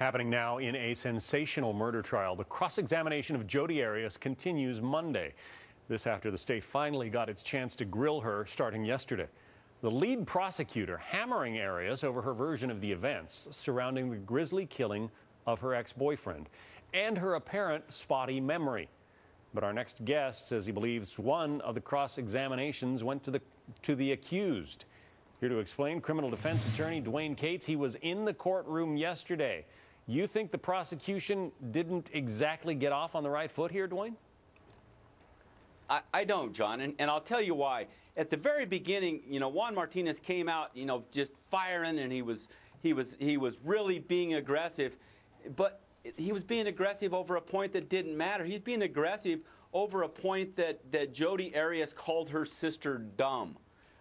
Happening now in a sensational murder trial. The cross-examination of Jodi Arias continues Monday. This after the state finally got its chance to grill her starting yesterday. The lead prosecutor hammering Arias over her version of the events surrounding the grisly killing of her ex-boyfriend and her apparent spotty memory. But our next guest says he believes one of the cross-examinations went to the accused. Here to explain, criminal defense attorney Dwane Cates. He was in the courtroom yesterday. You think the prosecution didn't exactly get off on the right foot here, Dwane? I don't, John, and I'll tell you why. At the very beginning, Juan Martinez came out, just firing, and he was really being aggressive, but he was being aggressive over a point that didn't matter. He's being aggressive over a point that Jodi Arias called her sister dumb.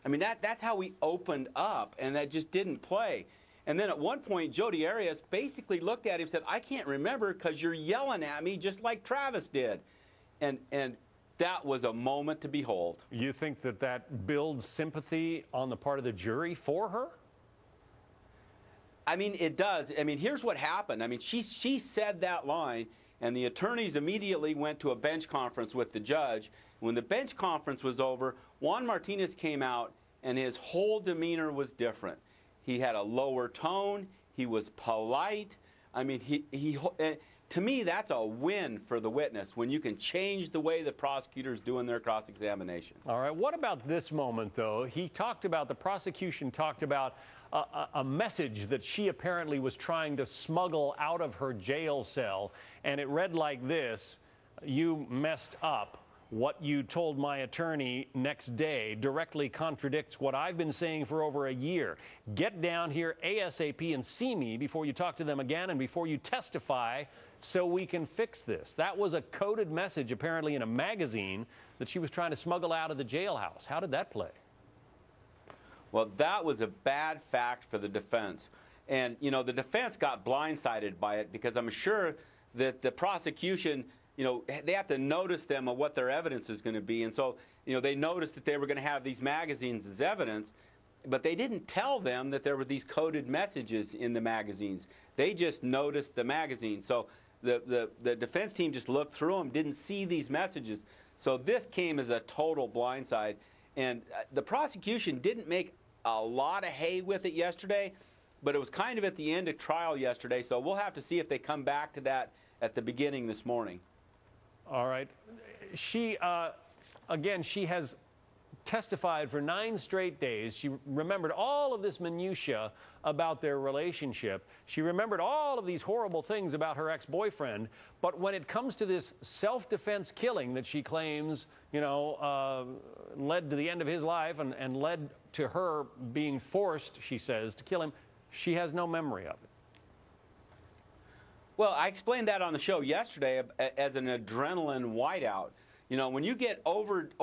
I mean, that's how we opened up, and that just didn't play. And then at one point, Jodi Arias basically looked at him and said, "I can't remember because you're yelling at me just like Travis did." And that was a moment to behold. You think that builds sympathy on the part of the jury for her? I mean, it does. I mean, here's what happened. I mean, she said that line, and the attorneys immediately went to a bench conference with the judge. When the bench conference was over, Juan Martinez came out, and his whole demeanor was different. He had a lower tone. He was polite. I mean, to me, that's a win for the witness when you can change the way the prosecutor's doing their cross-examination. All right. What about this moment, though? The prosecution talked about a message that she apparently was trying to smuggle out of her jail cell, and it read like this: "You messed up. What you told my attorney next day directly contradicts what I've been saying for over a year. Get down here ASAP and see me before you talk to them again and before you testify so we can fix this." That was a coded message apparently in a magazine that she was trying to smuggle out of the jailhouse. How did that play? Well, that was a bad fact for the defense. And, the defense got blindsided by it because I'm sure that the prosecution, they have to notice them of what their evidence is going to be. And so, they noticed that they were going to have these magazines as evidence, but they didn't tell them that there were these coded messages in the magazines. They just noticed the magazine. So the defense team just looked through them, didn't see these messages. So this came as a total blindside. And the prosecution didn't make a lot of hay with it yesterday, but it was kind of at the end of trial yesterday. So we'll have to see if they come back to that at the beginning this morning. All right. She has testified for 9 straight days. She remembered all of this minutia about their relationship. She remembered all of these horrible things about her ex-boyfriend. But when it comes to this self-defense killing that she claims, led to the end of his life and led to her being forced, she says, to kill him, she has no memory of it. Well, I explained that on the show yesterday as an adrenaline whiteout. When you get overdosed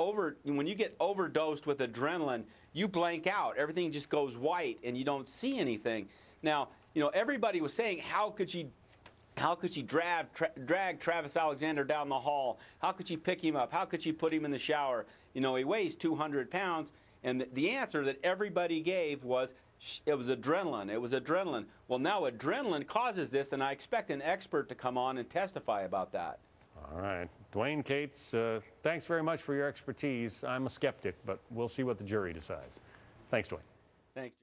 with adrenaline, you blank out. Everything just goes white, and you don't see anything. Now, everybody was saying, how could she drag Travis Alexander down the hall? How could she pick him up? How could she put him in the shower? He weighs 200 pounds. And the answer that everybody gave was, it was adrenaline. It was adrenaline. Well, now adrenaline causes this, and I expect an expert to come on and testify about that. All right. Dwane Cates, thanks very much for your expertise. I'm a skeptic, but we'll see what the jury decides. Thanks, Dwane. Thanks.